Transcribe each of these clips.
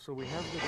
So we have the...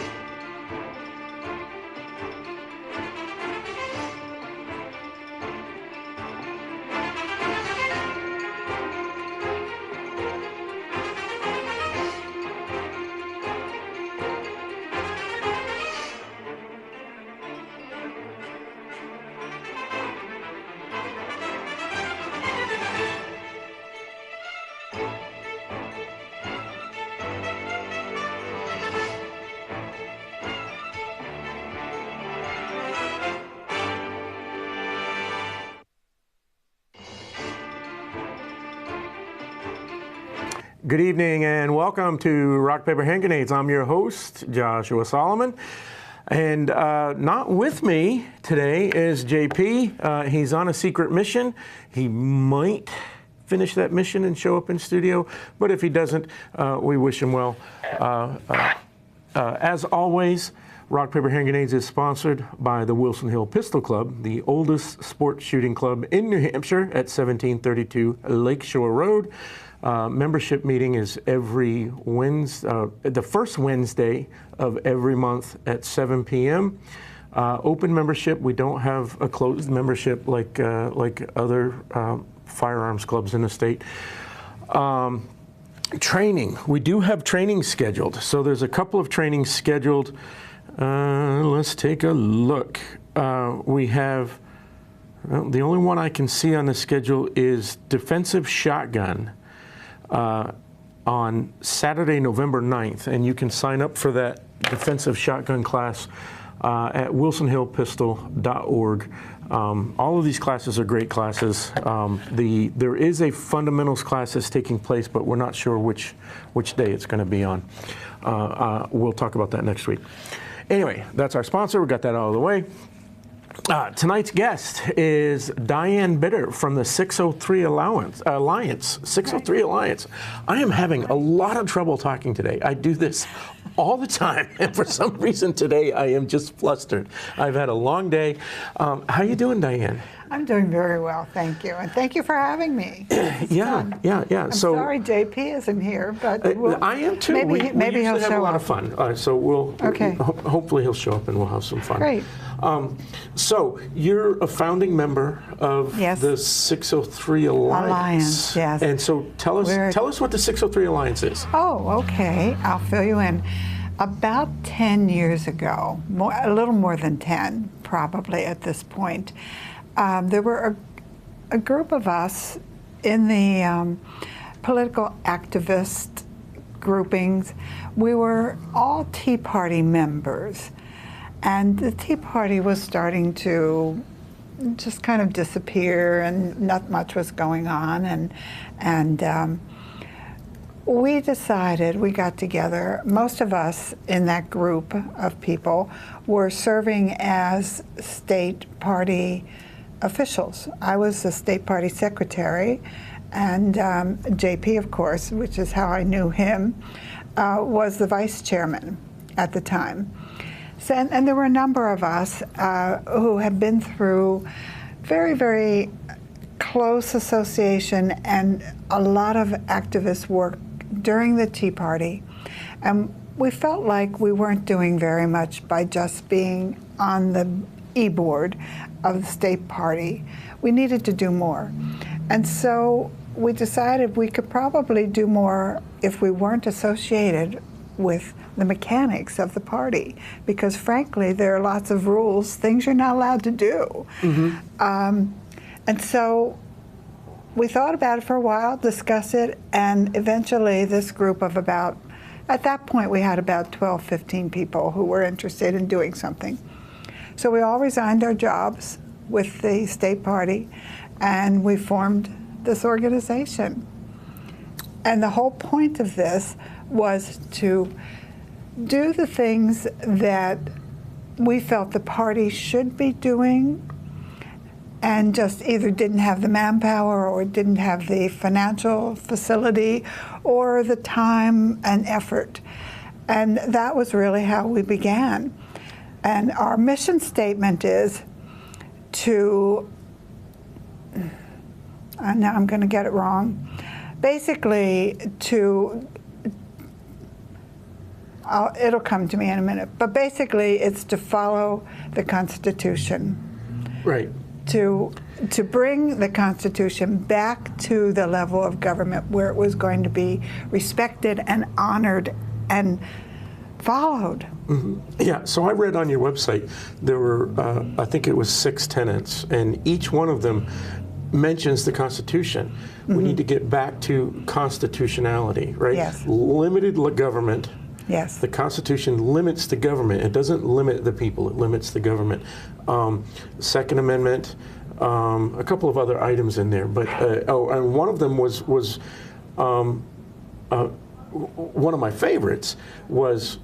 Good evening and welcome to Rock, Paper, Hand Grenades. I'm your host, Joshua Solomon. And not with me today is JP. He's on a secret mission. He might finish that mission and show up in studio, but if he doesn't, we wish him well. As always, Rock, Paper, Hand Grenades is sponsored by the Wilson Hill Pistol Club, the oldest sports shooting club in New Hampshire at 1732 Lakeshore Road. Membership meeting is every Wednesday, the first Wednesday of every month at 7 p.m. Open membership. We don't have a closed membership like other firearms clubs in the state. Training. We do have training scheduled. So there's a couple of trainings scheduled. Let's take a look. We have, well, the only one I can see on the schedule is defensive shotgun. On Saturday, November 9th, and you can sign up for that defensive shotgun class at wilsonhillpistol.org. All of these classes are great classes. There is a fundamentals class that's taking place, but we're not sure which day it's going to be on. We'll talk about that next week. Anyway, that's our sponsor. We got that out of the way. Tonight's guest is Diane Bitter from the 603 Alliance. 603 Alliance. I am having a lot of trouble talking today. I do this all the time, and for some reason today I am just flustered. I've had a long day. How you doing, Diane? I'm doing very well, thank you, and thank you for having me. Yeah. I'm sorry JP isn't here, but I am too. Maybe he'll have show a lot up. of fun. So we'll hopefully he'll show up and we'll have some fun. Great. So you're a founding member of the 603 Alliance. Yes. And so tell us what the 603 Alliance is. Oh, okay. I'll fill you in. About 10 years ago, a little more than 10, probably at this point, there were a group of us in the political activist groupings. We were all Tea Party members. And the Tea Party was starting to just kind of disappear, and not much was going on. And we decided, we got together, most of us in that group of people were serving as state party officials. I was the state party secretary, and JP, of course, which is how I knew him, was the vice chairman at the time. So, and there were a number of us who had been through very, very close association and a lot of activist work during the Tea Party. And we felt like we weren't doing very much by just being on the e-board of the state party. We needed to do more. And so we decided we could probably do more if we weren't associated with the mechanics of the party, because frankly there are lots of rules, things you're not allowed to do. Mm-hmm. And so we thought about it for a while, discussed it, and eventually this group of about, at that point we had about 12, 15 people who were interested in doing something. So we all resigned our jobs with the state party and we formed this organization. And the whole point of this was to do the things that we felt the party should be doing and just either didn't have the manpower or didn't have the financial facility or the time and effort. And that was really how we began. And our mission statement is to, now I'm going to get it wrong, basically to it'll come to me in a minute. But basically, it's to follow the Constitution. Right. To bring the Constitution back to the level of government where it was going to be respected and honored and followed. Mm-hmm. Yeah, so I read on your website there were, I think it was 6 tenets, and each one of them mentions the Constitution. Mm-hmm. We need to get back to constitutionality, right? Yes. Limited government. Yes. The Constitution limits the government. It doesn't limit the people. It limits the government. Second Amendment, a couple of other items in there, but and one of them was one of my favorites was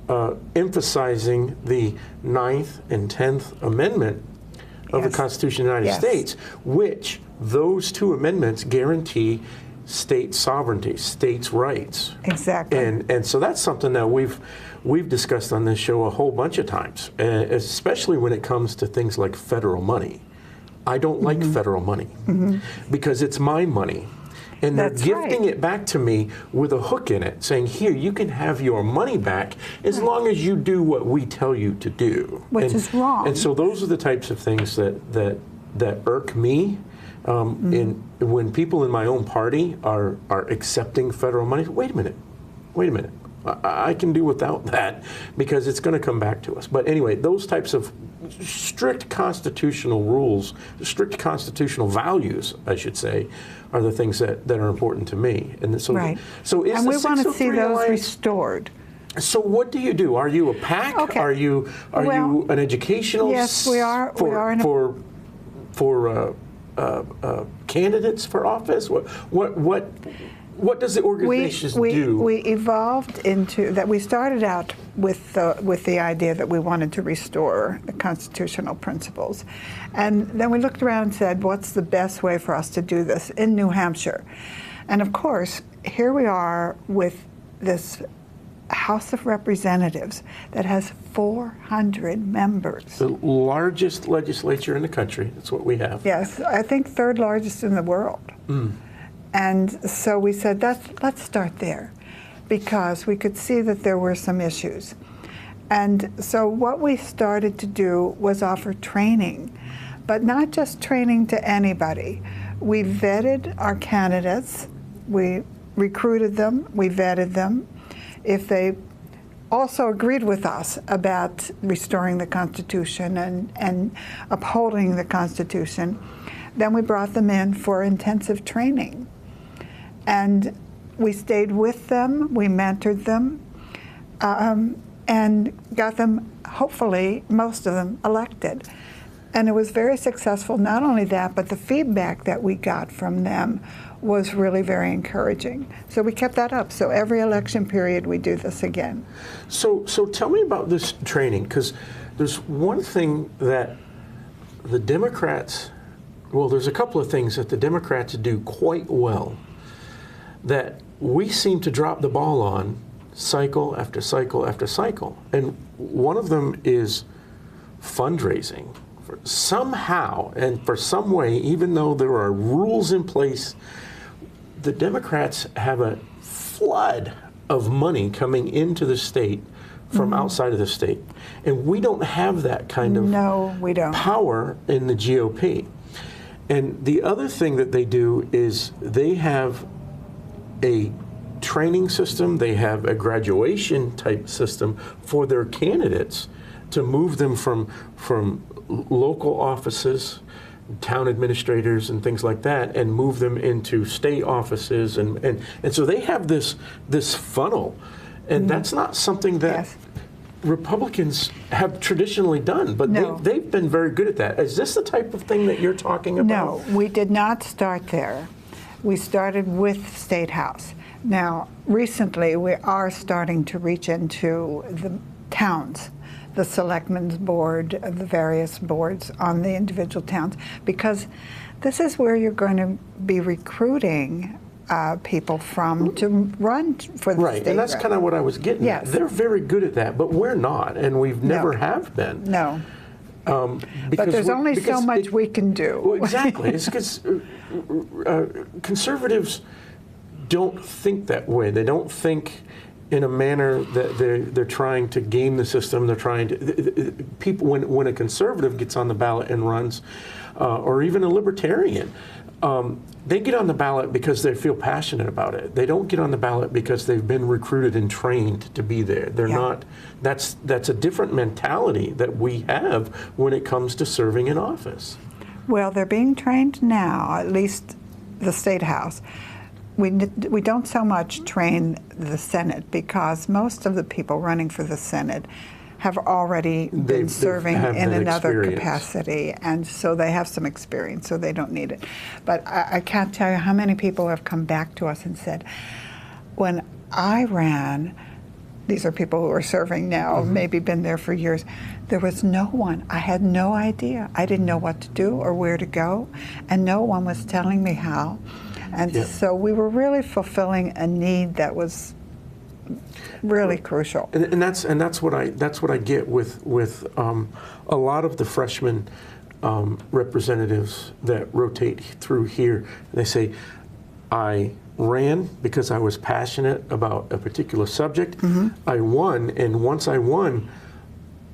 emphasizing the 9th and 10th Amendment of the Constitution of the United States, which those 2 amendments guarantee state sovereignty, states' rights. Exactly. And so that's something that we've discussed on this show a whole bunch of times, especially when it comes to things like federal money. I don't like federal money because it's my money. And they're gifting it back to me with a hook in it, saying, here, you can have your money back as long as you do what we tell you to do. Which is wrong. And so those are the types of things that irk me. And when people in my own party are accepting federal money, wait a minute. I can do without that because it's going to come back to us. But anyway, those types of strict constitutional rules, strict constitutional values, I should say, are the things that are important to me. And so, so is and we want to see those Alliance restored. So what do you do? Are you a PAC? Okay. Are you an educational? Yes, we are. For candidates for office. What does the organization do? We evolved into that. We started out with the idea that we wanted to restore the constitutional principles, and then we looked around and said, "What's the best way for us to do this in New Hampshire?" And of course, here we are with this House of Representatives that has 400 members. The largest legislature in the country. That's what we have. Yes, I think 3rd largest in the world. And so we said, let's start there, because we could see that there were some issues. And so what we started to do was offer training, but not just training to anybody. We vetted our candidates, we recruited them, we vetted them. If they also agreed with us about restoring the Constitution and upholding the Constitution, then we brought them in for intensive training. And we stayed with them, we mentored them, and got them, hopefully, most of them elected. And it was very successful. Not only that, but the feedback that we got from them was really very encouraging. So we kept that up. So every election period, we do this again. So tell me about this training, because there's one thing that the Democrats, well, there's a couple of things that the Democrats do quite well that we seem to drop the ball on cycle after cycle after cycle. And one of them is fundraising. Somehow and for some way, even though there are rules in place, the Democrats have a flood of money coming into the state from outside of the state. And we don't have that kind of power in the GOP. And the other thing that they do is they have a training system, they have a graduation type system for their candidates to move them from local offices, town administrators and things like that, and move them into state offices, and so they have this funnel, and that's not something that Republicans have traditionally done, but they've been very good at that. Is this the type of thing that you're talking about? No, we did not start there. We started with State House. Now, recently, we are starting to reach into the towns, the selectmen's board, the various boards on the individual towns, because this is where you're going to be recruiting people from to run for the state. And that's kind of what I was getting at. They're very good at that, but we're not, and we've never have been. No. But there's only so much we can do. Well, exactly. It's because conservatives don't think that way. They don't think in a manner that they're trying to game the system. They're trying to people when a conservative gets on the ballot and runs, or even a libertarian. They get on the ballot because they feel passionate about it. They don't get on the ballot because they've been recruited and trained to be there. They're not. That's a different mentality that we have when it comes to serving in office. Well, they're being trained now, at least the State House. We don't so much train the Senate because most of the people running for the Senate have already been serving in another capacity, and so they have some experience, so they don't need it. But I can't tell you how many people have come back to us and said, when I ran, these are people who are serving now, maybe been there for years, there was no one. I had no idea. I didn't know what to do or where to go, and no one was telling me how. And so we were really fulfilling a need that was really crucial. And that's what I get with a lot of the freshman representatives that rotate through here. They say, I ran because I was passionate about a particular subject. I won, and once I won,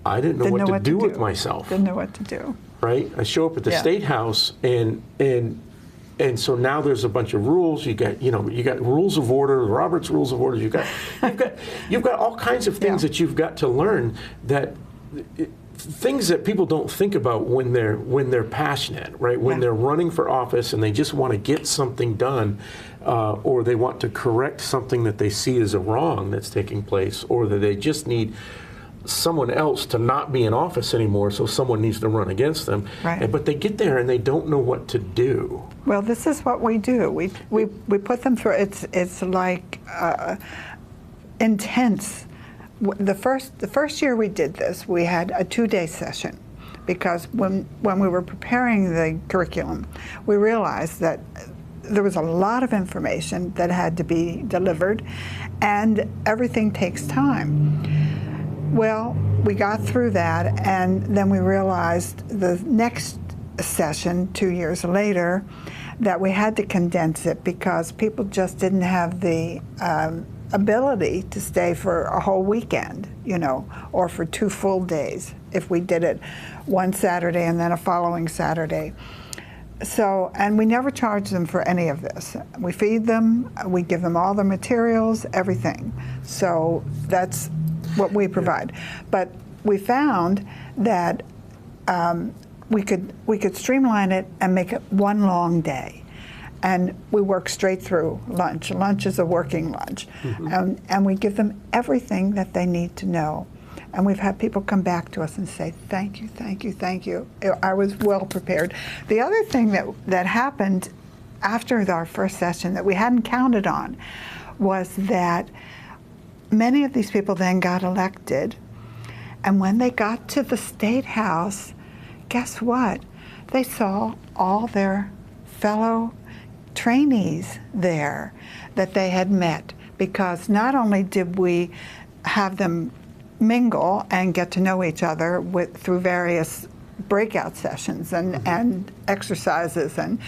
I didn't know what to do with myself. Didn't know what to do. Right? I show up at the State House, and so now there's a bunch of rules. You got rules of order, Robert's Rules of Order. You've got all kinds of things that you've got to learn, things that people don't think about when they're passionate, right? When they're running for office and they just want to get something done, or they want to correct something that they see as a wrong that's taking place, or that they just need someone else to not be in office anymore, so someone needs to run against them. Right. But they get there and they don't know what to do. Well, this is what we do. We put them through. It's like intense. The first year we did this, we had a 2-day session, because when we were preparing the curriculum, we realized that there was a lot of information that had to be delivered, and everything takes time. Well, we got through that, and then we realized the next session, 2 years later, that we had to condense it because people just didn't have the ability to stay for a whole weekend, or for 2 full days if we did it one Saturday and then a following Saturday. So, and we never charge them for any of this. We feed them, we give them all the materials, everything. So that's what we provide. But we found that we could streamline it and make it one long day. And we work straight through lunch. Lunch is a working lunch. And we give them everything that they need to know. And we've had people come back to us and say, thank you, thank you, thank you. I was well prepared. The other thing that happened after our first session that we hadn't counted on was that many of these people then got elected, and when they got to the State House, guess what? They saw all their fellow trainees there that they had met, because not only did we have them mingle and get to know each other through various breakout sessions and exercises and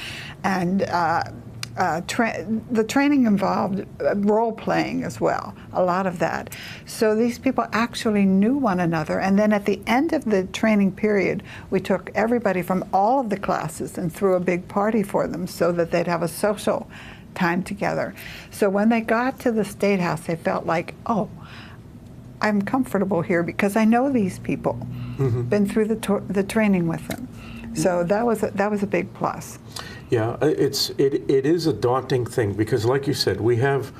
the training involved role playing as well, a lot of that. So these people actually knew one another, and then at the end of the training period, we took everybody from all of the classes and threw a big party for them so that they'd have a social time together. So when they got to the State House, they felt like, oh, I'm comfortable here because I know these people, been through the training with them. So that was a big plus. Yeah, it is a daunting thing because, like you said, we have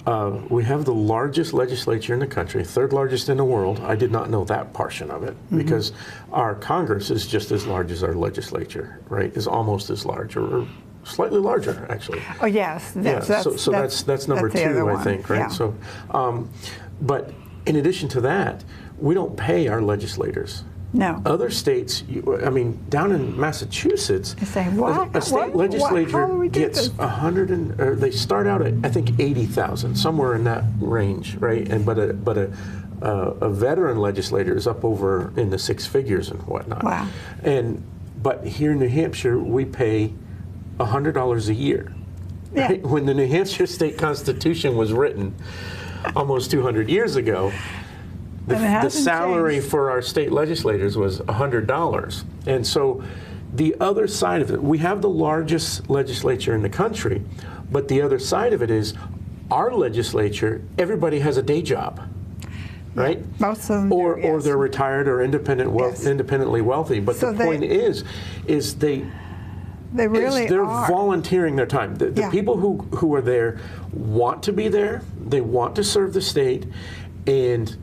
the largest legislature in the country, 3rd largest in the world. I did not know that portion of it because our Congress is just as large as our legislature, right? Is almost as large or slightly larger, actually. Oh yes, that's number 2, I think, right? Yeah. So, but in addition to that, we don't pay our legislators. No. Other states, down in Massachusetts, what? A state legislature gets they start out at, I think, $80,000, somewhere in that range, right? But a veteran legislator is up over in the 6 figures and whatnot. Wow. But here in New Hampshire, we pay $100 a year. Yeah. Right? When the New Hampshire state constitution was written, almost 200 years ago, the hasn't salary changed. for our state legislators was $100. And so the other side of it, we have the largest legislature in the country, but the other side of it is our legislature, everybody has a day job, right? Most of them or, do, or yes. they're retired or independently wealthy. But So the point is they really they're are. volunteering their time. The Yeah. people who are there want to be there. They want to serve the state, and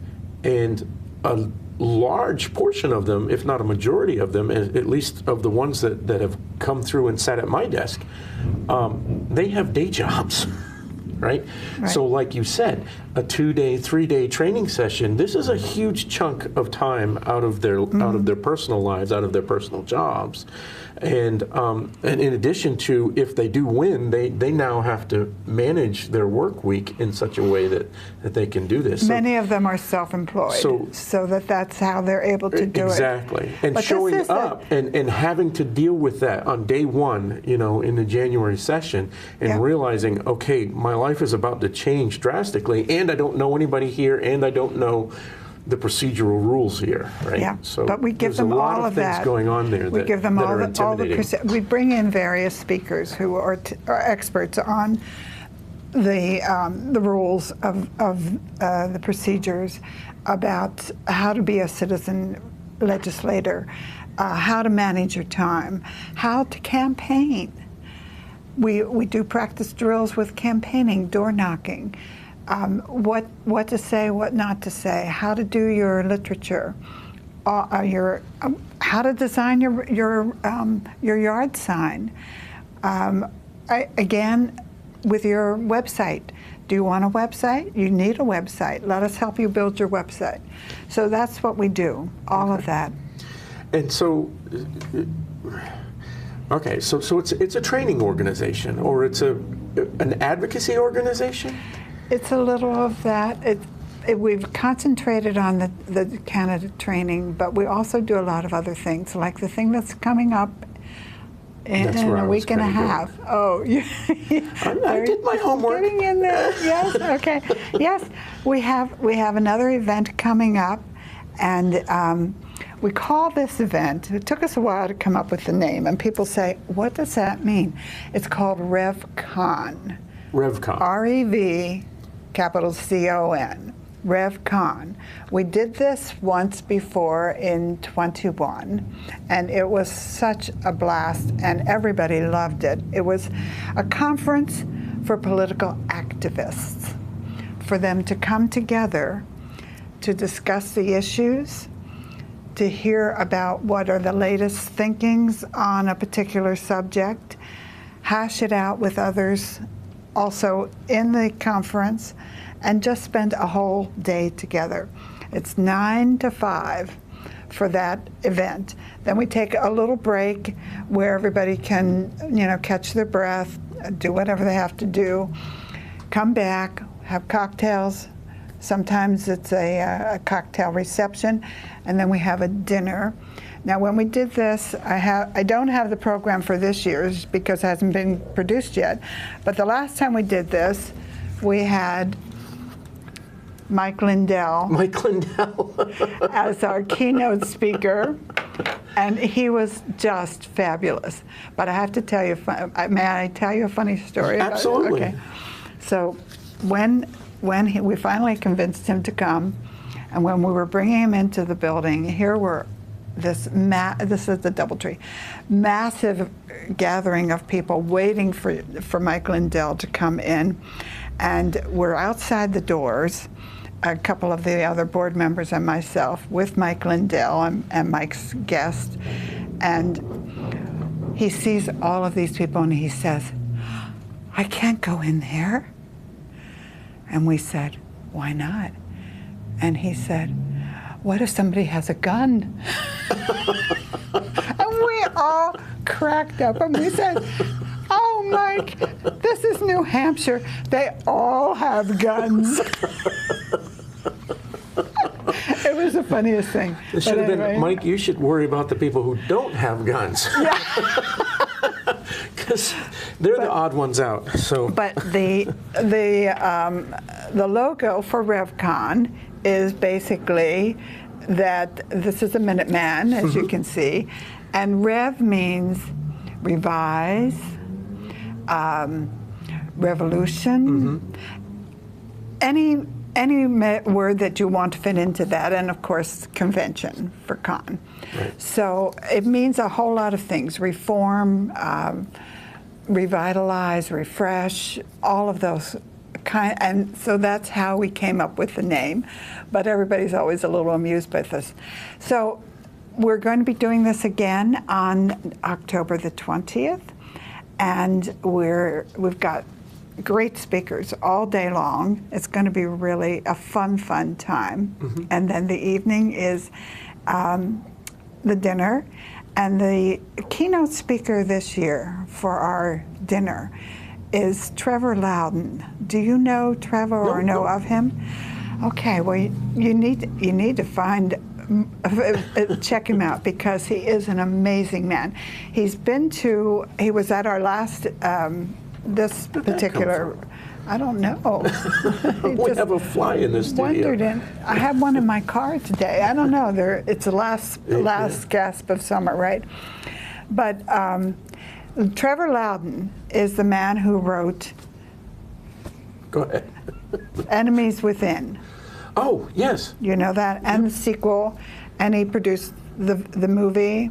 a large portion of them, if not a majority of them, at least of the ones that have come through and sat at my desk, they have day jobs. Right? So like you said, a 2-day, 3-day training session, this is a huge chunk of time out of their personal lives, out of their personal jobs. And in addition to, if they do win, they now have to manage their work week in such a way that they can do this. Many of them are self-employed, so that's how they're able to do exactly. it. And But showing this is up and having to deal with that on day one, in the January session, and realizing, okay, my life is about to change drastically, and I don't know anybody here, and I don't know the procedural rules here, right? Yeah, so but we give them a lot all of of things that. going on there We that, give them that all are the intimidating. we bring in various speakers who are experts on the rules of the procedures about how to be a citizen legislator, how to manage your time, how to campaign. We do practice drills with campaigning, door knocking, what to say, what not to say, how to do your literature, how to design your yard sign. Again, with your website. Do you want a website? You need a website. Let us help you build your website. So that's what we do, all of that. And so, okay, so it's a training organization, or it's an advocacy organization? It's a little of that. We've concentrated on the candidate training, but we also do a lot of other things, like the thing that's coming up in a week and a half. Oh, I did my homework. Getting in there. Yes. Okay. Yes, we have another event coming up, and we call this event. It took us a while to come up with the name, and people say, "What does that mean?" It's called RevCon. RevCon. REV, capital CON. RevCon. We did this once before in 21, and it was such a blast, and everybody loved it. It was a conference for political activists, for them to come together to discuss the issues, to hear about what are the latest thinkings on a particular subject, hash it out with others also in the conference, and just spend a whole day together. It's 9 to 5 for that event. Then we take a little break where everybody can, catch their breath, do whatever they have to do, come back, have cocktails. Sometimes it's a cocktail reception, and then we have a dinner. Now, when we did this, I don't have the program for this year's because it hasn't been produced yet. But the last time we did this, we had Mike Lindell as our keynote speaker, and he was just fabulous. But I have to tell you, may I tell you a funny story? Absolutely. Okay. So when we finally convinced him to come, and when we were bringing him into the building, here were this is the DoubleTree, massive gathering of people waiting for Mike Lindell to come in, and we're outside the doors, a couple of the other board members and myself, with Mike Lindell and Mike's guest, and he sees all of these people and he says, "I can't go in there." And we said, "Why not?" And he said, "What if somebody has a gun?" And we all cracked up and we said, "Oh, Mike, this is New Hampshire. They all have guns." It was the funniest thing. It should have been, Mike, you should worry about the people who don't have guns. Because they're the odd ones out. So. But the logo for RevCon is basically that this is a Minuteman, as you can see, and Rev means revise, revolution, any word that you want to fit into that, and of course convention for con. Right. So it means a whole lot of things: reform, revitalize, refresh, all of those kind. And so that's how we came up with the name. But everybody's always a little amused by this. So we're going to be doing this again on October the 20th, and we've got great speakers all day long. It's going to be really a fun time. And then the evening is the dinner. And the keynote speaker this year for our dinner is Trevor Loudon. Do you know Trevor or know of him? Okay, well, you need to check him out, because he is an amazing man. He was at our last, this particular, I don't know. We have a fly in the studio. I have one in my car today. I don't know. It's the last gasp of summer, right? But Trevor Loudon is the man who wrote Go ahead. Enemies Within. Oh, yes. You know that? And the sequel. And he produced the movie.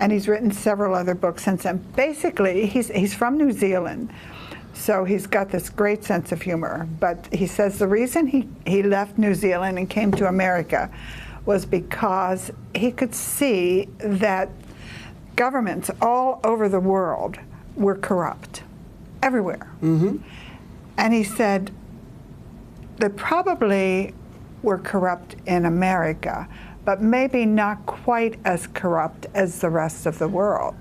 And he's written several other books since then. Basically, he's from New Zealand. So he's got this great sense of humor. But he says the reason he left New Zealand and came to America was because he could see that governments all over the world were corrupt, everywhere. And he said they probably were corrupt in America, but maybe not quite as corrupt as the rest of the world.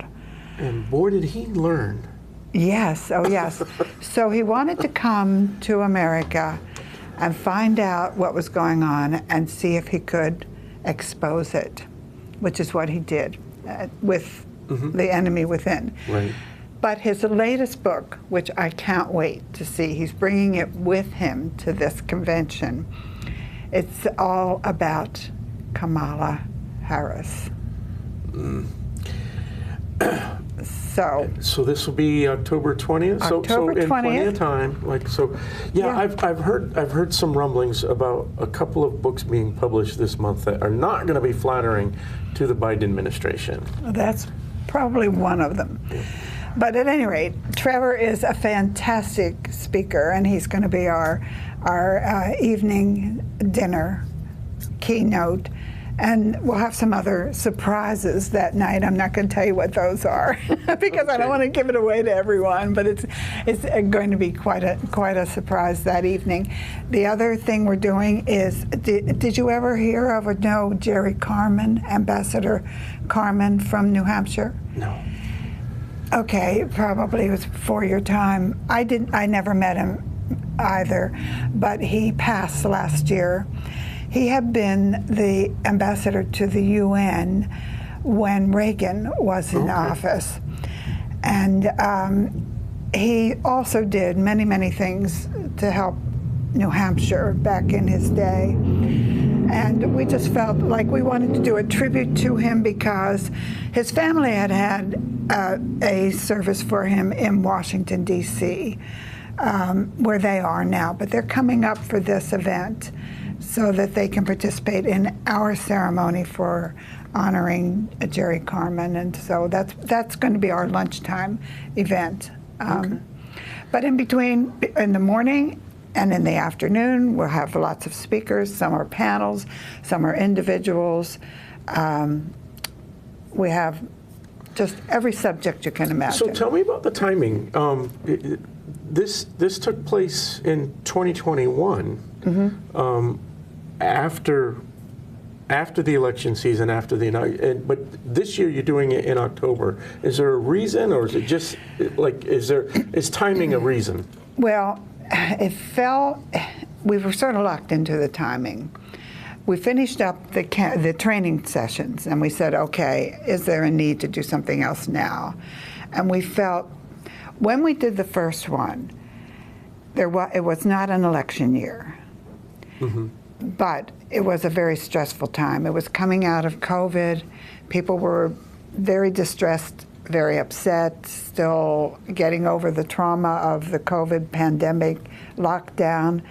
And boy, did he learn. Yes, oh yes. So he wanted to come to America and find out what was going on and see if he could expose it, which is what he did with The Enemy Within. Right. But his latest book, which I can't wait to see, he's bringing it with him to this convention. It's all about Kamala Harris. So this will be October 20th. October 20th. In plenty of time. Yeah. I've heard some rumblings about a couple of books being published this month that are not going to be flattering to the Biden administration. That's probably one of them. Yeah. But at any rate, Trevor is a fantastic speaker, and he's going to be our evening dinner keynote. And we'll have some other surprises that night. I'm not going to tell you what those are because I don't want to give it away to everyone. But it's going to be quite a surprise that evening. The other thing we're doing is, did you ever hear of or know Jerry Carmen, Ambassador Carmen from New Hampshire? No. Okay, probably it was before your time. I never met him either, but he passed last year. He had been the ambassador to the UN when Reagan was in office. And he also did many, many things to help New Hampshire back in his day. And we just felt like we wanted to do a tribute to him because his family had a service for him in Washington, D.C., where they are now. But they're coming up for this event so that they can participate in our ceremony for honoring Jerry Carmen. And so that's going to be our lunchtime event. But in between, in the morning and in the afternoon, we'll have lots of speakers. Some are panels, some are individuals. We have just every subject you can imagine. So tell me about the timing. This took place in 2021, after the election season, but this year you're doing it in October. Is there a reason, or is it just is timing a reason? Well, we were sort of locked into the timing. We finished up the training sessions, and we said, okay, is there a need to do something else now? And we felt, when we did the first one, it was not an election year. But it was a very stressful time. It was coming out of COVID. People were very distressed, very upset, still getting over the trauma of the COVID pandemic lockdown,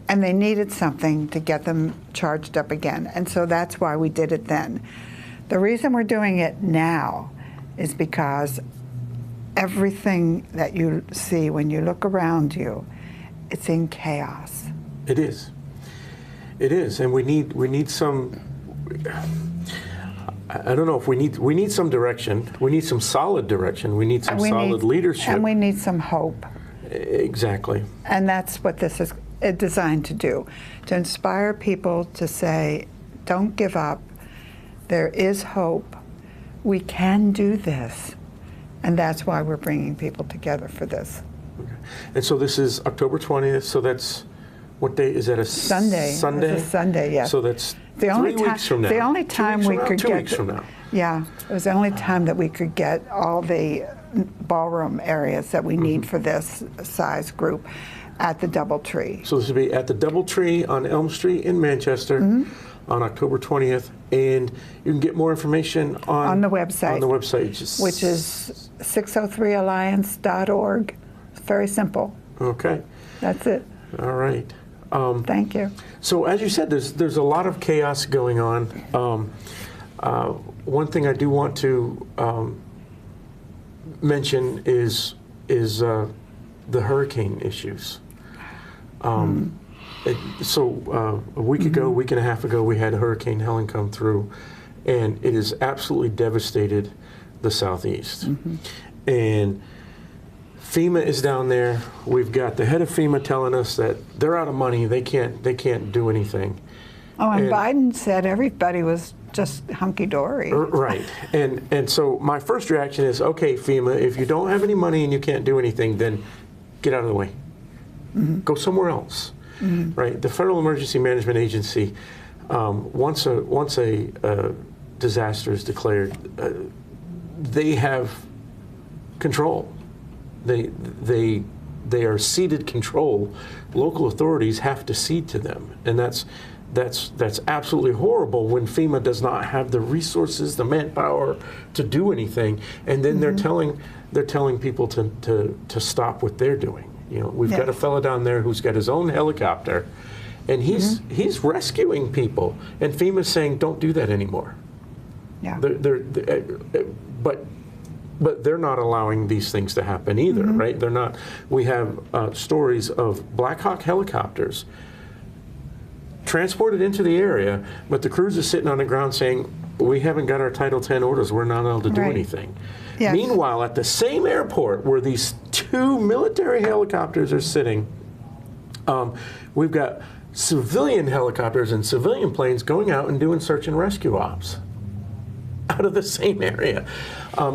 and they needed something to get them charged up again. And so that's why we did it then. The reason we're doing it now is because everything that you see when you look around you, it's in chaos. It is. It is, and we need some. I don't know if we need some direction. We need some solid direction. We need some solid leadership, and we need some hope. Exactly. And that's what this is designed to do, to inspire people to say, "Don't give up. There is hope. We can do this," and that's why we're bringing people together for this. Okay. And so this is October 20th. So that's. What day is that? A Sunday. Sunday. It's a Sunday, yes. So that's the only 3 weeks from now. The only time we could get 2 weeks from now. Yeah, it was the only time that we could get all the ballroom areas that we need for this size group at the DoubleTree. So this will be at the DoubleTree on Elm Street in Manchester on October 20th, and you can get more information on the website. On the website, which is 603alliance.org. It's very simple. Okay. That's it. All right. Thank you. So as you said, there's a lot of chaos going on. One thing I do want to mention is the hurricane issues. A week ago, week and a half ago, we had Hurricane Helen come through, and it has absolutely devastated the Southeast. And FEMA is down there. We've got the head of FEMA telling us that they're out of money. They can't do anything. Oh, and Biden said everybody was just hunky-dory. Right. And so my first reaction is, okay, FEMA, if you don't have any money and you can't do anything, then get out of the way. Go somewhere else. Right. The Federal Emergency Management Agency, once a disaster is declared, they have control. They are ceded control. Local authorities have to cede to them, and that's absolutely horrible when FEMA does not have the resources, the manpower to do anything, and then they're telling people to stop what they're doing. You know, we've got a fellow down there who's got his own helicopter, and he's rescuing people, and FEMA's saying don't do that anymore. Yeah. But they're not allowing these things to happen either, right? They're not. We have stories of Black Hawk helicopters transported into the area, but the crews are sitting on the ground saying, we haven't got our Title 10 orders, we're not allowed to do anything. Yes. Meanwhile, at the same airport where these 2 military helicopters are sitting, we've got civilian helicopters and civilian planes going out and doing search and rescue ops out of the same area.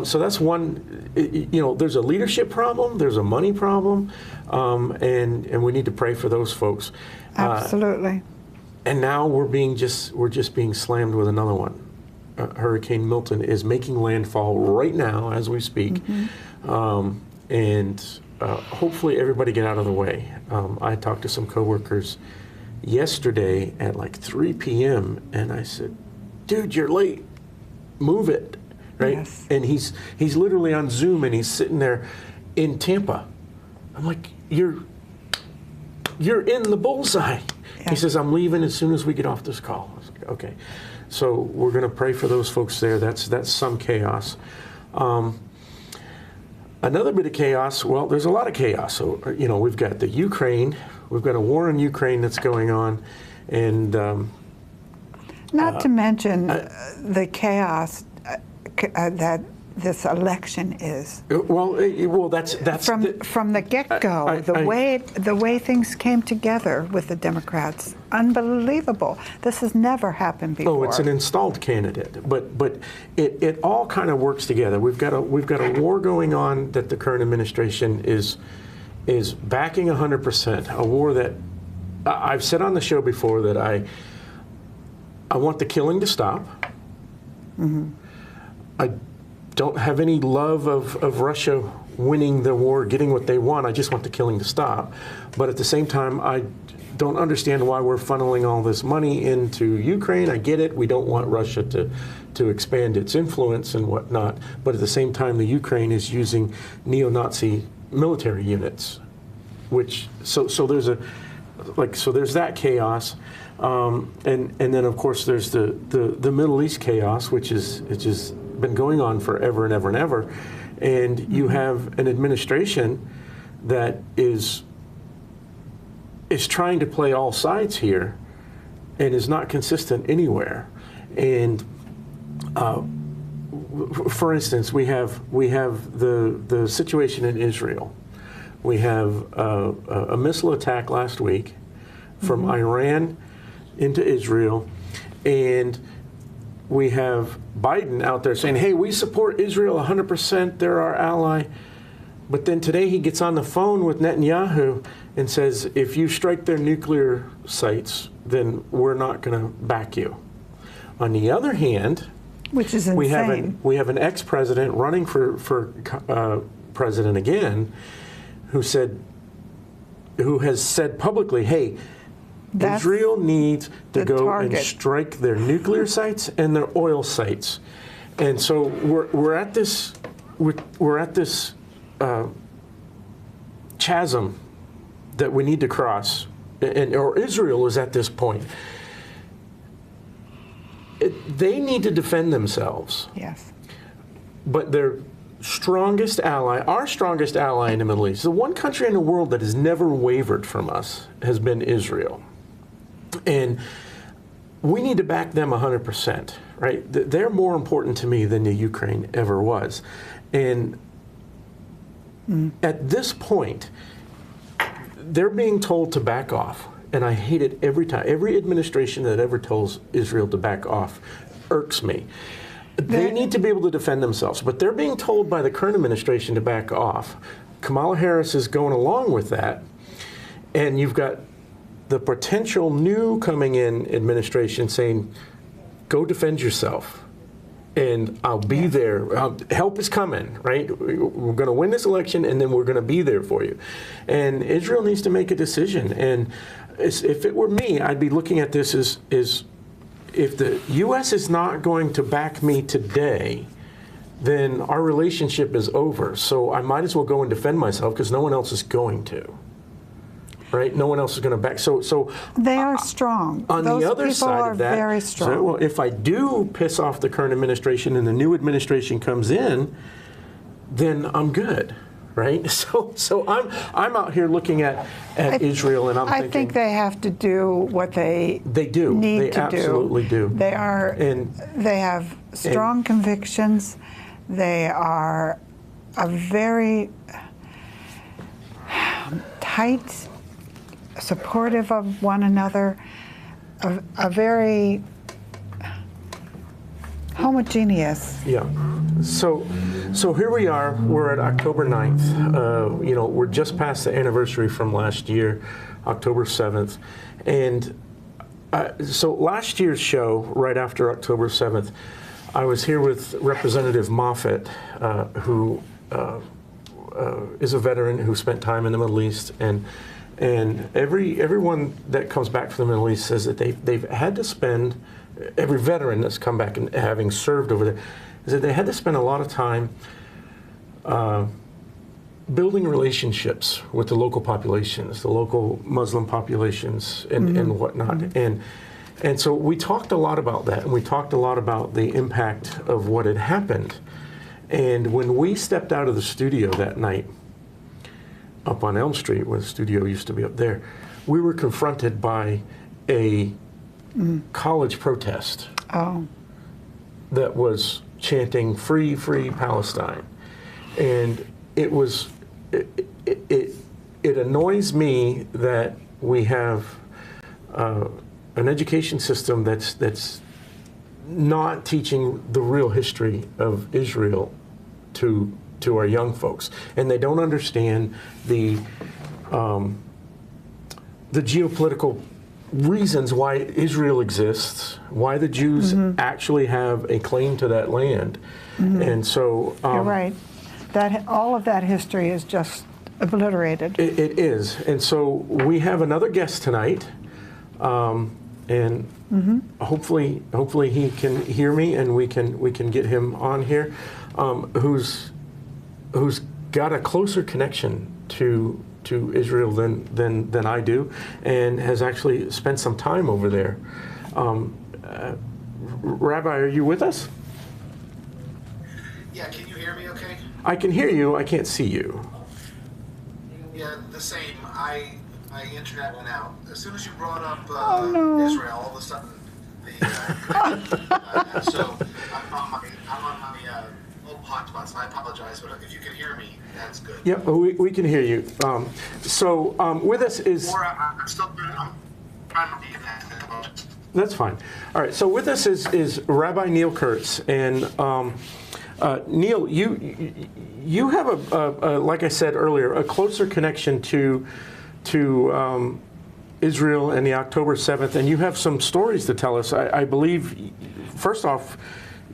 So that's one, there's a leadership problem, there's a money problem, and we need to pray for those folks. Absolutely. And now we're just being slammed with another one. Hurricane Milton is making landfall right now as we speak, and hopefully everybody get out of the way. I talked to some coworkers yesterday at like 3 p.m. and I said, "Dude, you're late. Move it." Right? Yes. And he's literally on Zoom and he's sitting there in Tampa. I'm like, you're in the bullseye. Yeah. He says, "I'm leaving as soon as we get off this call." I was like, okay. So we're going to pray for those folks there. That's some chaos. Another bit of chaos, well, there's a lot of chaos. So, we've got the Ukraine. We've got a war in Ukraine that's going on. And not to mention the chaos that this election is. Well, that's from the get-go. The way things came together with the Democrats, unbelievable. This has never happened before. Oh, it's an installed candidate, but it all kind of works together. We've got a war going on that the current administration is backing 100%. A war that I've said on the show before that I want the killing to stop. I don't have any love of Russia winning the war, getting what they want. I just want the killing to stop. But at the same time, I don't understand why we're funneling all this money into Ukraine. I get it. We don't want Russia to expand its influence and whatnot. But at the same time, the Ukraine is using neo-Nazi military units, which so there's that chaos, and then of course there's the Middle East chaos, which is it's just been going on forever and ever and ever, and you have an administration that is trying to play all sides here, and is not consistent anywhere. And for instance, we have the situation in Israel. We have a missile attack last week from Iran into Israel, and we have Biden out there saying, hey, we support Israel 100%, they're our ally. But then today he gets on the phone with Netanyahu and says, if you strike their nuclear sites, then we're not going to back you. On the other hand, which is insane. We have an ex-president running for president again, who has said publicly, hey, Israel needs to go and strike their nuclear sites and their oil sites. And so we're at this chasm that we need to cross, or Israel is at this point. They need to defend themselves. Yes. But their strongest ally, our strongest ally in the Middle East, the one country in the world that has never wavered from us, has been Israel. And we need to back them 100%, right? They're more important to me than the Ukraine ever was. And at this point, they're being told to back off. And I hate it every time. Every administration that ever tells Israel to back off irks me. They need to be able to defend themselves, but they're being told by the current administration to back off. Kamala Harris is going along with that, and you've got the potential new coming in administration saying, go defend yourself, and I'll be there. Help is coming, right? We're going to win this election, and then we're going to be there for you. And Israel needs to make a decision. And if it were me, I'd be looking at this as if the U.S. is not going to back me today, then our relationship is over. So I might as well go and defend myself because no one else is going to. Right? No one else is going to back. So they are strong. On Those the other people side are of that, very strong. So, well, if I do piss off the current administration and the new administration comes in, then I'm good. Right? So I'm out here looking at Israel, and I'm thinking, I think they have to do what they need they to do. They absolutely do. They are. They have strong convictions. They are a very tight, supportive of one another, a very homogeneous. Yeah. So here we are. We're at October 9th. We're just past the anniversary from last year, October 7th. And so last year's show, right after October 7th, I was here with Representative Moffett, who is a veteran who spent time in the Middle East. And everyone that comes back from the Middle East says that they've had to spend, every veteran that's come back and having served over there, is that they had to spend a lot of time building relationships with the local populations, the local Muslim populations, and whatnot. Mm-hmm. And so we talked a lot about that, and we talked a lot about the impact of what had happened. And when we stepped out of the studio that night, up on Elm Street, where the studio used to be up there, we were confronted by a college protest that was chanting "Free, Free Palestine," and it annoys me that we have an education system that's not teaching the real history of Israel to our young folks, and they don't understand the geopolitical reasons why Israel exists, why the Jews actually have a claim to that land. And so you're right. that all of that history is just obliterated. It is, and so we have another guest tonight, and hopefully he can hear me, and we can get him on here, who's got a closer connection to Israel than I do, and has actually spent some time over there. Rabbi, are you with us? Yeah, can you hear me okay? I can hear you. I can't see you. Yeah, the same. My internet went out. As soon as you brought up Oh, no. Israel, all of a sudden, so I'm on my old hotspot, so I apologize, but if you can hear me, that's good. Yep, we can hear you. With us is... Or I'm still trying to be connected. That's fine. All right, so with us is Rabbi Neil Kurtz, and Neil, you have a like I said earlier, a closer connection to Israel and the October 7th, and you have some stories to tell us. I believe, first off,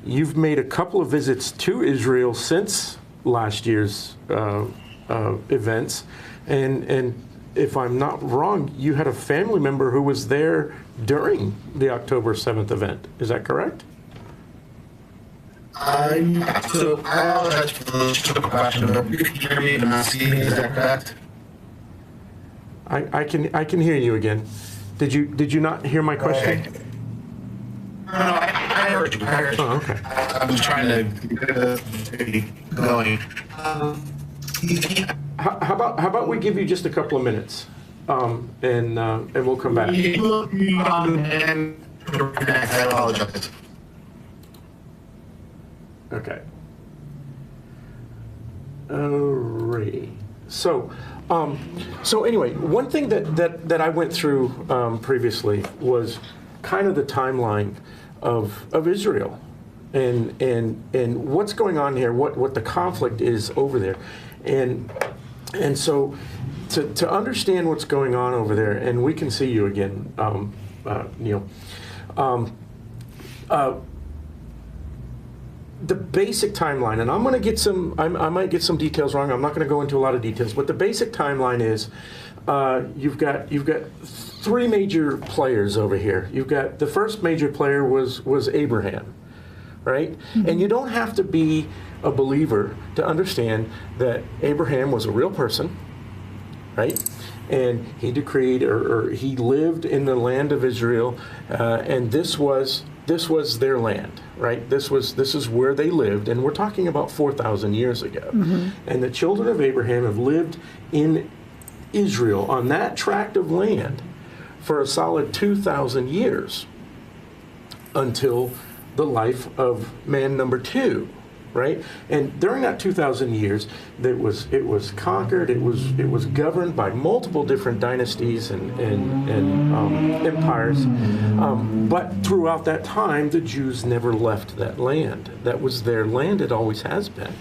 you've made a couple of visits to Israel since last year's events, and if I'm not wrong, you had a family member who was there during the October 7th event. Is that correct? So I apologize for the stupid question, but you can hear me and not see me, is that correct? I can hear you again. Did you not hear my question? Okay. No, I heard you. Oh, okay. I was trying to get the going. How about we give you just a couple of minutes, and we'll come back. I apologize. Okay. Alrighty. So anyway, one thing that I went through previously was kind of the timeline of Israel and what's going on here, what the conflict is over there, and so to understand what's going on over there, and we can see you again, Neil. The basic timeline, and I'm going to get some, I might get some details wrong. I'm not going to go into a lot of details, but the basic timeline is you've got three major players over here. You've got the first major player was Abraham, right? Mm-hmm. And you don't have to be a believer to understand that Abraham was a real person, right? And he decreed, or he lived in the land of Israel, and this was their land, right? This is where they lived, and we're talking about 4,000 years ago. Mm-hmm. And the children of Abraham have lived in Israel on that tract of land for a solid 2,000 years until the life of man number two, right? And during that 2,000 years, it was conquered. It was governed by multiple different dynasties and empires. But throughout that time, the Jews never left that land. That was their land. It always has been.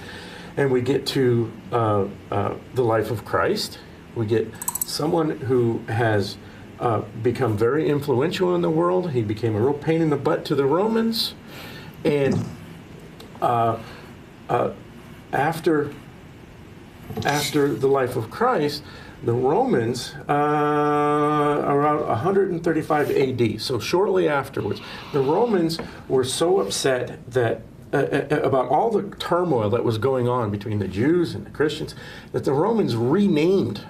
And we get to the life of Christ. We get someone who has become very influential in the world. He became a real pain in the butt to the Romans, and after the life of Christ, the Romans, around 135 AD, so shortly afterwards, the Romans were so upset that about all the turmoil that was going on between the Jews and the Christians, that the Romans renamed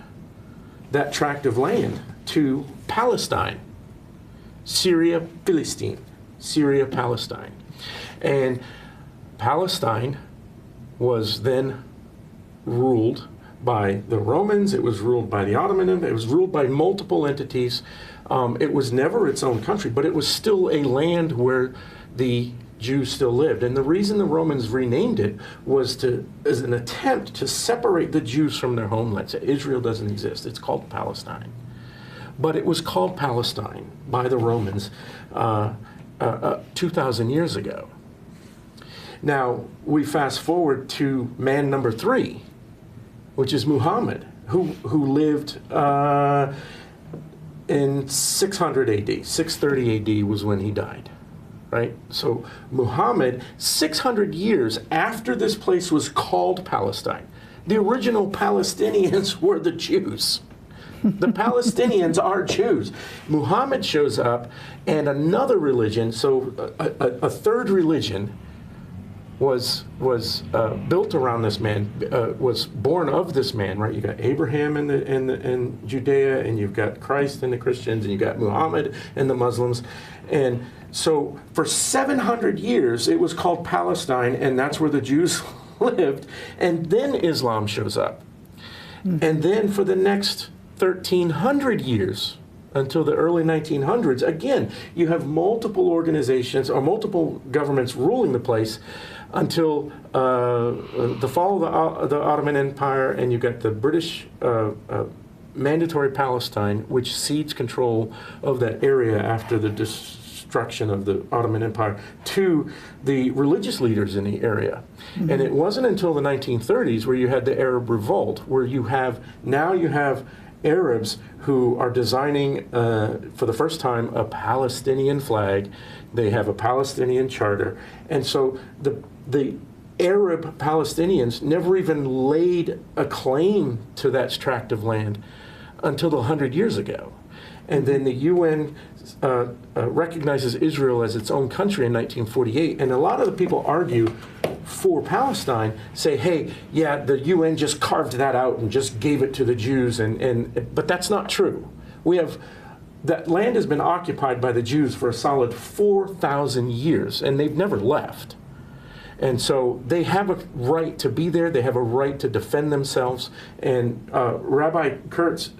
that tract of land to Palestine, Syria, Philistine, Syria, Palestine. And Palestine was then ruled by the Romans, it was ruled by the Ottoman Empire, it was ruled by multiple entities. It was never its own country, but it was still a land where the Jews still lived. And the reason the Romans renamed it was as an attempt to separate the Jews from their homeland. So Israel doesn't exist, it's called Palestine. But it was called Palestine by the Romans 2,000 years ago. Now, we fast forward to man number three, which is Muhammad, who lived in 600 AD. 630 AD was when he died, right? So Muhammad, 600 years after this place was called Palestine, the original Palestinians were the Jews. The Palestinians are Jews. Muhammad shows up, and another religion, so a third religion was built around this man, was born of this man, right? You got Abraham in Judea, and you've got Christ and the Christians, and you've got Muhammad and the Muslims. And so for 700 years, it was called Palestine, and that's where the Jews lived. And then Islam shows up. And then for the next 1,300 years, until the early 1900s, again, you have multiple organizations or multiple governments ruling the place until the fall of the Ottoman Empire, and you got the British Mandatory Palestine, which cedes control of that area after the destruction of the Ottoman Empire to the religious leaders in the area. Mm-hmm. And it wasn't until the 1930s where you had the Arab Revolt, where you have Arabs who are designing, for the first time, a Palestinian flag. They have a Palestinian charter. And so the Arab Palestinians never even laid a claim to that tract of land until 100 years ago. And then the UN recognizes Israel as its own country in 1948. And a lot of the people argue for Palestine say, hey, yeah, the UN just carved that out and just gave it to the Jews, but that's not true. That land has been occupied by the Jews for a solid 4,000 years, and they've never left. And so they have a right to be there. They have a right to defend themselves. And Rabbi Kurtz,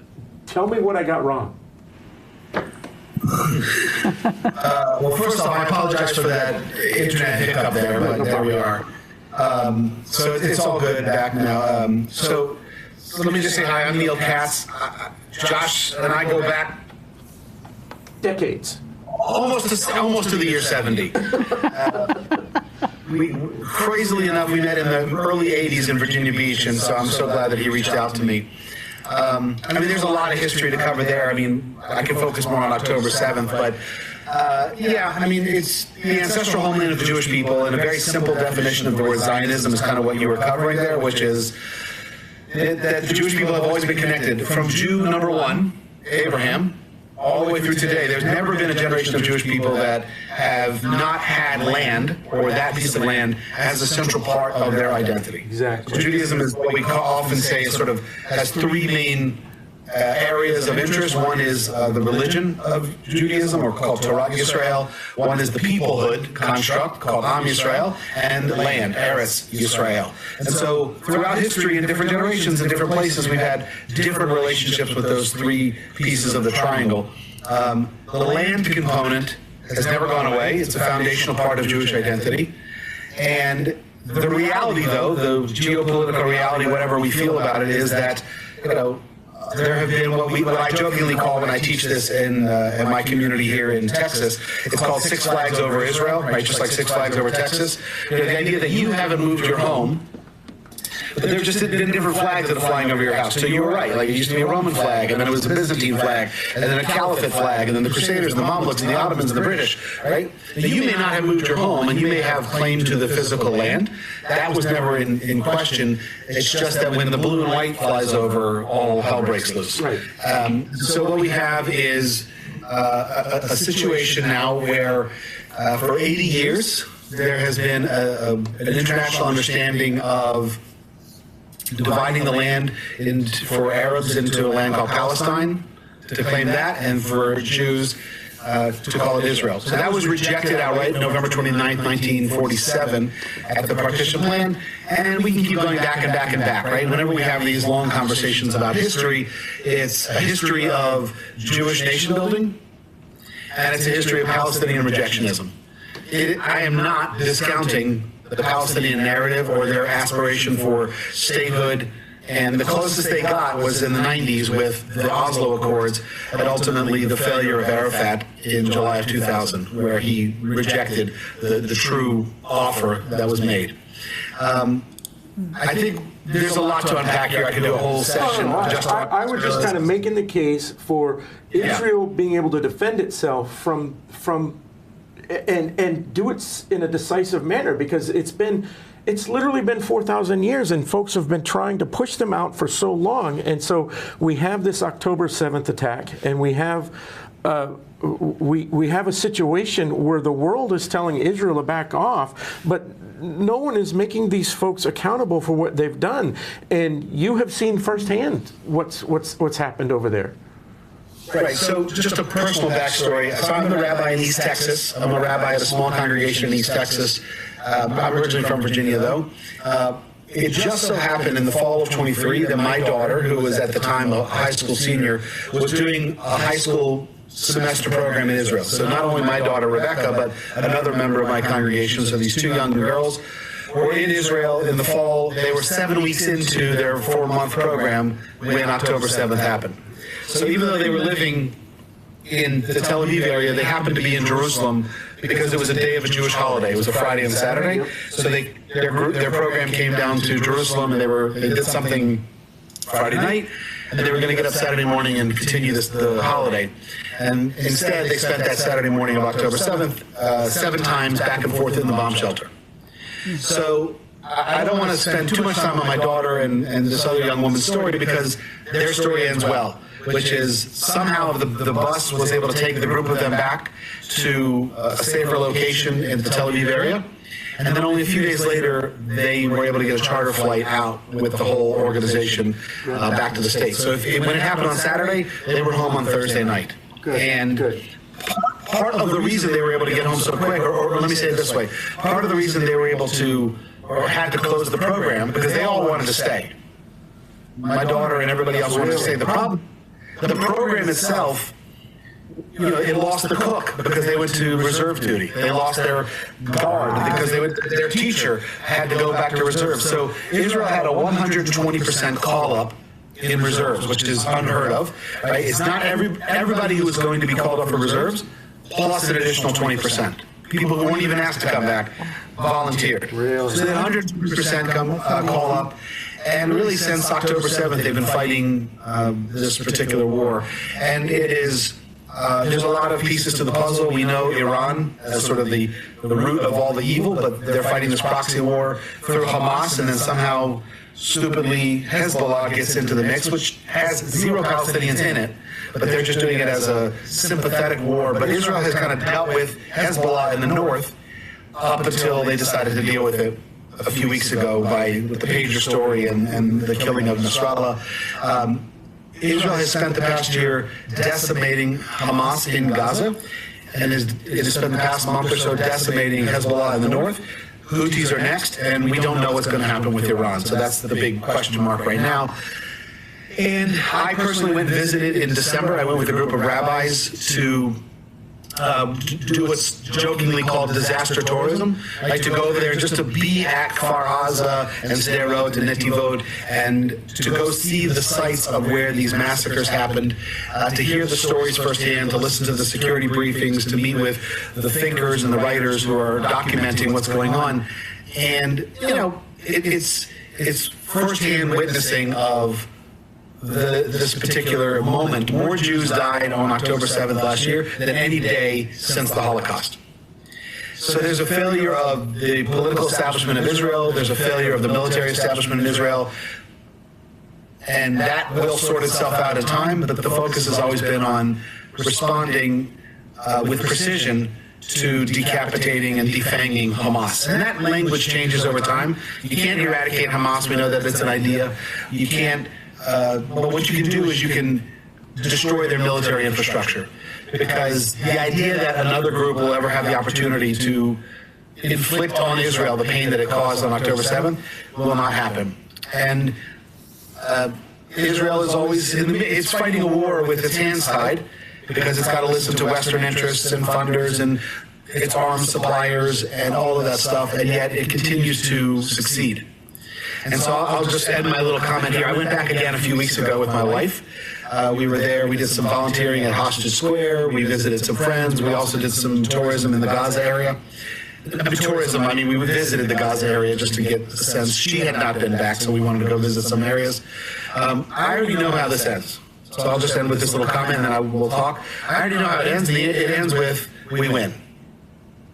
tell me what I got wrong. Well, first off, I apologize for that internet hiccup there, but there we are. So it's all good back now. So let me just say hi. I'm Neil Katz. Josh and I go back decades, almost to the year 70. Crazily enough, we met in the early 80s in Virginia Beach, and so I'm so glad that he reached out to me. I mean, there's a lot of history to cover there. I mean, I can focus more on October 7th, but yeah, I mean, it's the ancestral homeland of the Jewish people, and a very simple definition of the word Zionism is kind of what you were covering there, which is that the Jewish people have always been connected from Jew number one, Abraham, all the way through today. There's never been a generation of Jewish people that have not had land, or that piece of land, as a central part of their identity. Exactly. Judaism is what we often say is sort of has three main areas of interest. One is the religion of Judaism, or called Torah Yisrael. One is the peoplehood construct, called Am Yisrael, and land, Eretz Yisrael. And so throughout history, in different generations, in different places, we've had different relationships with those three pieces of the triangle. The land component has never gone away. It's a foundational part of Jewish identity. And the reality, though, the geopolitical reality, whatever we feel about it, is that, there have been what I jokingly call, when I teach this in my community here in Texas, it's called Six Flags Over Israel, right? Just like Six Flags Over Texas. The idea that you haven't moved your home, but there have just been different flags that are flying over your house. So you were right. Like, it used to be a Roman flag, and then it was a Byzantine flag, and then a Caliphate flag, and then the Crusaders, and the Mamluks, and the Ottomans, and the British, right? Now, you may not have moved your home, and you may have claim to the physical land. That was never in question. It's just that when the blue and white flies over, all hell breaks loose. Right. So what we have is a situation now where for 80 years, there has been an international understanding of dividing the land for Arabs into a land called Palestine, to claim that, and for Jews to call it Israel. So that was rejected outright November 29th, 1947 at the partition plan, and we can keep going back and back and back, right? Whenever we have these long conversations about history, it's a history of Jewish nation building, and it's a history of Palestinian rejectionism. I am not discounting the Palestinian narrative or their aspiration for statehood, and the closest they got was in the 90s with the Oslo Accords, and ultimately the failure of Arafat in July of 2000, where he rejected the true offer that was made. I think there's a lot to unpack here. I could do a whole session. I was just kind of making the case for Israel being able to defend itself from and do it in a decisive manner, because it's literally been 4,000 years, and folks have been trying to push them out for so long. And so we have this October 7th attack, and we have a situation where the world is telling Israel to back off, but no one is making these folks accountable for what they've done. And you have seen firsthand what's happened over there. Right, so just a personal backstory. So I'm a rabbi in East Texas. I'm a rabbi at a small congregation in East Texas. I'm originally from Virginia, though. It just so happened in the fall of 23 that my daughter, who was at the time a high school senior, was doing a high school semester program in Israel. So not only my daughter, Rebecca, but another member of my congregation, so these two young girls, were in Israel in the fall. They were 7 weeks into their 4-month program when October 7th happened. So even though they were living in the Tel Aviv area, they happened to be in Jerusalem because it was a day of a Jewish holiday. It was a Friday and Saturday. So their program came down to Jerusalem, and they did something Friday night, and they were going to get up Saturday morning and continue the holiday. And instead, they spent that Saturday morning of October 7th 7 times back and forth in the bomb shelter. So I don't want to spend too much time on my daughter and this other young woman's story, because their story ends well, which is somehow the bus was able to take the group of them back to a safer location in the Tel Aviv area. And then only a few days later, they were able to get a charter flight out with the whole organization back to the States. So when it happened on Saturday, they were home on Thursday night. And part of the reason they were able to get home so quick, or let me say it this way, part of the reason they were able to, or had to close the program, because they all wanted to stay. My daughter and everybody else wanted to stay. The program itself, it lost the cook because they went to reserve duty. They lost their guard because their teacher had to go back to reserve. So Israel had a 120% call up in reserves, which is unheard of. Right? It's not everybody who was going to be called up for reserves, plus an additional 20%. People who weren't even asked to come back volunteered. Really? So they had 100% call up. And really, since October 7th, they've been fighting this particular war. And it is, there's a lot of pieces to the puzzle. We know Iran as sort of the root of all the evil, but they're fighting this proxy war through Hamas, and then somehow, stupidly, Hezbollah gets into the mix, which has 0 Palestinians in it, but they're just doing it as a sympathetic war. But Israel has kind of dealt with Hezbollah in the north up until they decided to deal with it a few weeks ago with the pager story and the killing of Nasrallah. Israel has spent the past year decimating Hamas in Gaza, and it has spent the past month or so decimating Hezbollah in the north. Houthis are next, and we don't know what's going to happen with Iran. So that's the big question mark right now. And I personally went and visited in December. I went with a group of rabbis to do what's jokingly called disaster tourism, right? To go over there just to be at Kfar Aza and Sderot and Netivot, and to go see the sites of where these massacres happened, to hear the stories firsthand, to listen to the security briefings, to meet with the thinkers and the writers who are documenting what's going on. And, it's firsthand witnessing of this particular moment. More Jews died on October 7th last year than any day since the Holocaust. So there's a failure of the political establishment of Israel, there's a failure of the military establishment in Israel, and that will sort itself out in time, but the focus has always been on responding with precision to decapitating and defanging Hamas. And that language changes over time. You can't eradicate Hamas, we know that it's an idea. You can't but what you can do is you can destroy their military infrastructure, because the idea that another group will ever have the opportunity to inflict on Israel the pain that it caused on October 7th will not happen. And Israel is always it's fighting a war with its hands tied, because it's got to listen to Western interests and funders and its arms suppliers and all of that stuff, and yet it continues to succeed. And so I'll just end my little comment here. I went back again a few weeks ago with my wife. We were there. We did some volunteering at Hostage Square. We visited some friends. We also did some tourism in the Gaza area. We visited the Gaza area just to get a sense. She had not been back, so we wanted to go visit some areas. I already know how this ends. So I'll just end with this little comment, and then I will talk. I already know how it ends. It ends with, we win.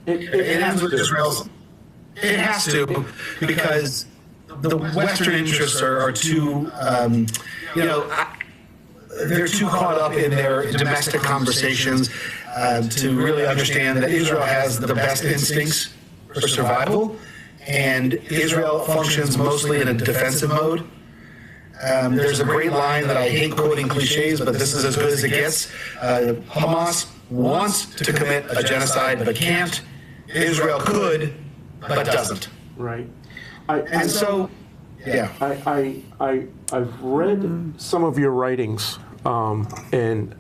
It ends with Israel's. It has to, because the Western interests are too, they're too caught up in their domestic conversations to really understand that Israel has the best instincts for survival, and Israel functions mostly in a defensive mode. There's a great line that I hate quoting cliches, but this is as good as it gets. Hamas wants to commit a genocide, but can't. Israel could, but doesn't. Right. And so, yeah. I've read some of your writings, and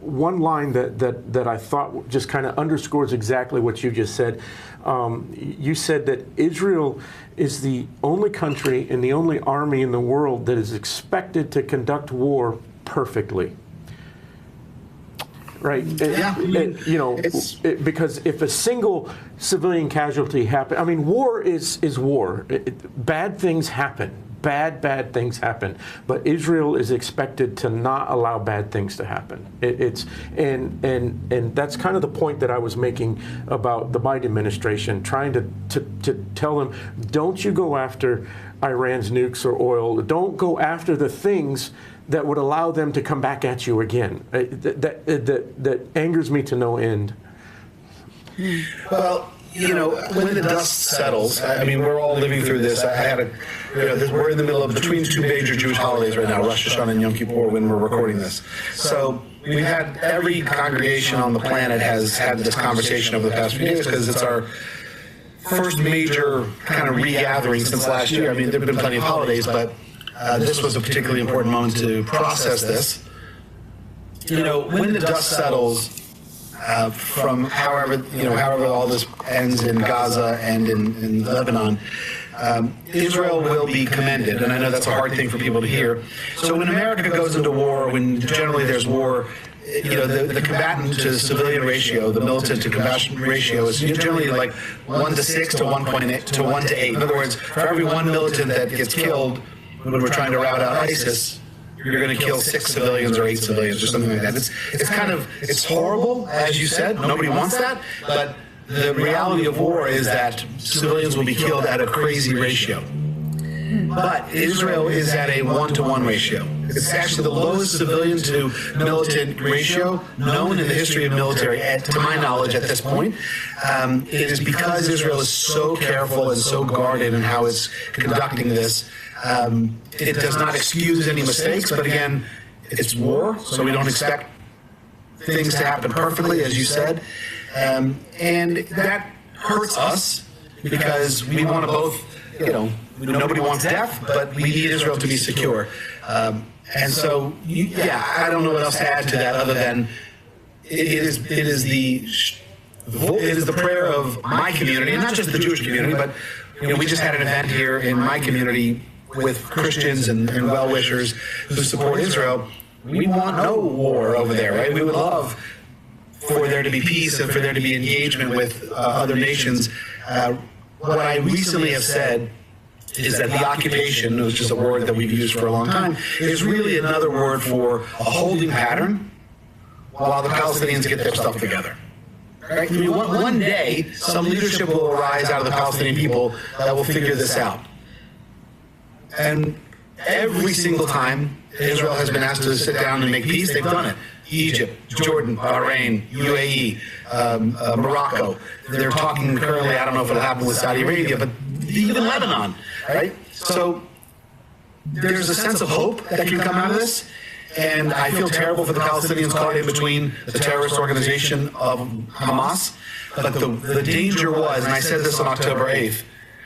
one line that I thought just kind of underscores exactly what you just said. You said that Israel is the only country and the only army in the world that is expected to conduct war perfectly. Right. Yeah. Because if a single civilian casualty happens, I mean, war is war. Bad things happen. Bad things happen. But Israel is expected to not allow bad things to happen. And that's kind of the point that I was making about the Biden administration, trying to tell them, don't you go after Iran's nukes or oil. Don't go after the things that would allow them to come back at you again. That angers me to no end. Well, when the dust settles, I mean, we're all living through this. We're in the middle of between two major Jewish holidays right now, Rosh Hashanah and Yom Kippur, when we're recording this. So we've had every congregation on the planet has had this conversation over the past few days because it's our first major kind of regathering since last year. I mean, there have been plenty of holidays, but this was a particularly important moment to process this. When the dust settles from however all this ends in Gaza and in Lebanon, Israel will be commended, and I know that's a hard thing for people to hear. So when America goes into war, when generally there's war, the combatant to civilian ratio, the militant to combatant ratio is generally like 1 to 6 to 1.8 to 1 to 8. In other words, for every one militant that gets killed when we're trying to rout out ISIS, you're going to kill 6 civilians or 8 civilians or something like that. It's horrible, as you said. Nobody wants that, but the reality of war is that civilians will be killed at a crazy ratio. But Israel is at a 1-to-1 ratio. It's actually the lowest civilian to militant ratio known in the history of military, to my knowledge at this point. It is because Israel is so careful and so guarded in how it's conducting this. It does not excuse any mistakes, but again, it's war, so we don't expect things to happen perfectly, as you said. And that hurts us because we want to both, nobody wants death, but we need Israel to be secure. And so, I don't know what else to add to that other than it is the prayer of my community, and not just the Jewish community, but we just had an event here in my community with Christians and well-wishers who support Israel. We want no war over there, right? We would love for there to be peace and for there to be engagement with other nations. What I recently have said is that the occupation, which is a word that we've used for a long time, is really another word for a holding pattern while the Palestinians get their stuff together. Right? I mean, one day, some leadership will arise out of the Palestinian people that will figure this out. And every single time Israel has been asked to sit down and make peace, they've done it. Egypt, Jordan, Bahrain, UAE, Morocco. They're talking currently, I don't know if it'll happen with Saudi Arabia, but even Lebanon, right? So there's a sense of hope that can come out of this. And I feel terrible for the Palestinians caught in between the terrorist organization of Hamas. But the danger was, and I said this on October 8th,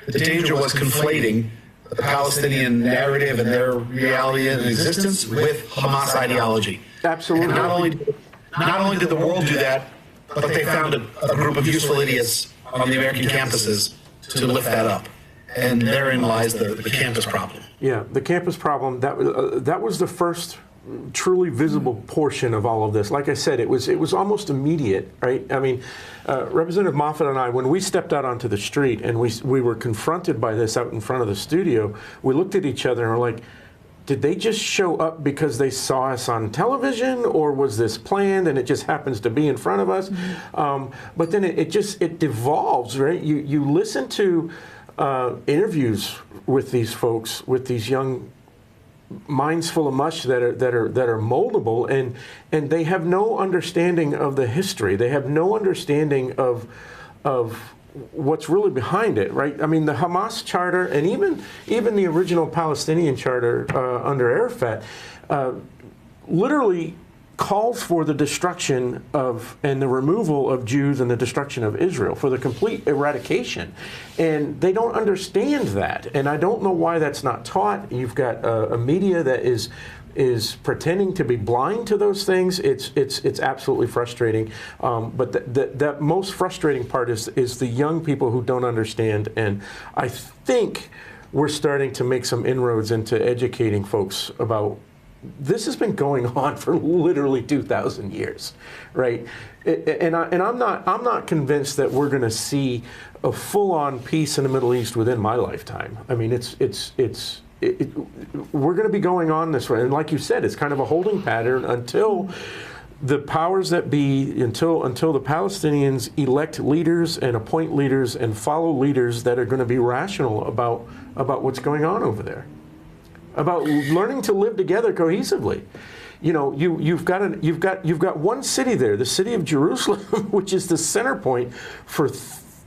the danger was conflating the Palestinian narrative and their reality and existence with Hamas ideology. Absolutely. And not only did the world do that, but they found a group of useful idiots on the American campuses to lift that up. And therein lies the campus problem. Yeah, the campus problem, that was the first truly visible portion of all of this. Like I said, it was almost immediate, right? I mean, Representative Moffat and I, when we stepped out onto the street and we were confronted by this out in front of the studio, we looked at each other and were like, did they just show up because they saw us on television, or was this planned and it just happens to be in front of us? But then it devolves, right? You listen to interviews with these folks, with these young minds full of mush that are moldable, and they have no understanding of the history. They have no understanding of what's really behind it, right? I mean, the Hamas charter and even the original Palestinian charter under Arafat literally calls for the destruction of and the removal of Jews and the destruction of Israel, for the complete eradication. And they don't understand that. And I don't know why that's not taught. You've got a media that is pretending to be blind to those things. It's absolutely frustrating. But the most frustrating part is the young people who don't understand. And I think we're starting to make some inroads into educating folks about this has been going on for literally 2,000 years, right? And I'm not convinced that we're going to see a full-on peace in the Middle East within my lifetime. I mean, we're going to be going on this way, and like you said, it's kind of a holding pattern until the powers that be, until the Palestinians elect leaders and appoint leaders and follow leaders that are going to be rational about what's going on over there, about learning to live together cohesively. You know, you've got one city there, the city of Jerusalem, which is the center point for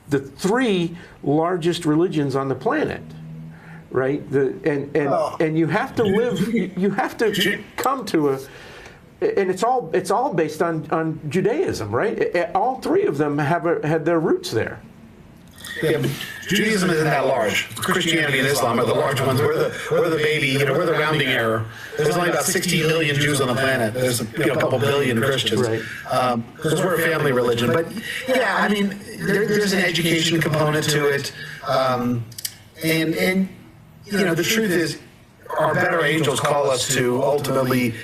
the three largest religions on the planet. Right, and you have to live. You have to come to and it's all based on Judaism, right? All three of them had their roots there. Yeah, but Judaism isn't that large. Christianity and Islam are the large ones. We're the baby. We're the rounding error. There's only about 16 million Jews on the planet. There's a couple billion Christians. Right. Because we're a family religion. But yeah, I mean, there's an education component to it, and. The truth is, our better angels call us to ultimately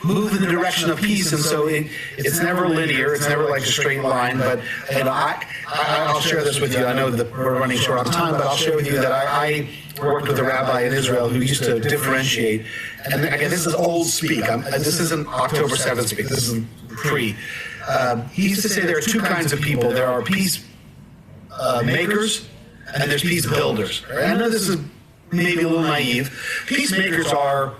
move in the direction of peace, and so it's never linear. It's never like a straight line. But I'll share this with you. I know that we're running short on time, but I'll share with you that I worked with a rabbi in Israel who used to differentiate. And again, this is old speak. This isn't October 7th speak. This is pre. He used to say there are two kinds of people. There are peace makers, and there's peace builders. I know this is maybe a little naive. Peacemakers are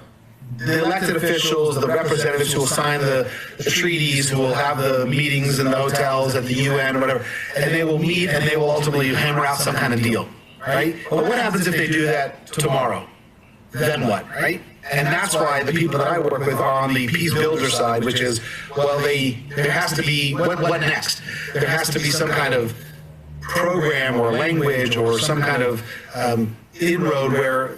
the elected officials, the representatives who will sign the treaties, who will have the meetings in the hotels at the UN or whatever, and they will meet and they will ultimately hammer out some kind of deal, right? But what happens if they do that tomorrow? Then what, right? And that's why the people that I work with are on the peace builder side, which is, well, there has to be, what next? There has to be some kind of program or language or some kind of inroad where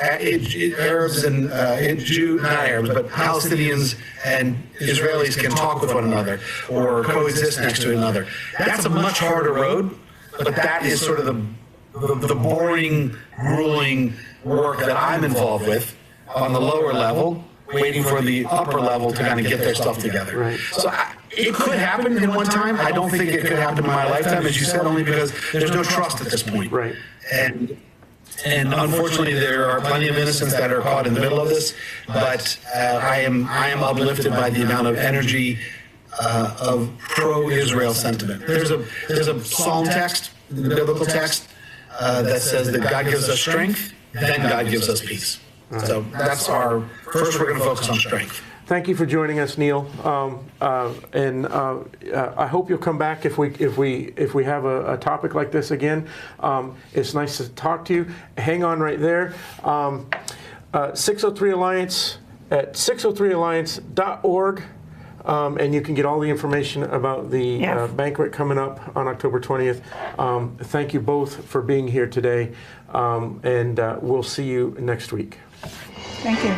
Arabs and not Arabs, but Palestinians and Israelis can talk with one another or coexist next to another. That's a much harder road, but that is sort of the boring, grueling work that I'm involved with on the lower level, waiting for the upper level to kind of get their stuff together. Right. So it could happen in one time. I don't think it could happen in my lifetime, as you said, only because there's no trust at this point. Right. And unfortunately, there are plenty of innocents that are caught in the middle of this. But I am uplifted by the amount of energy of pro-Israel sentiment. There's a psalm text, the biblical text, that says that God gives us strength, then God gives us peace. Right. So that's our first. We're going to focus on strength. Thank you for joining us, Neil. And I hope you'll come back if we have a topic like this again. It's nice to talk to you. Hang on right there. 603 Alliance at 603alliance.org. And you can get all the information about the banquet coming up on October 20th. Thank you both for being here today. And we'll see you next week. Thank you.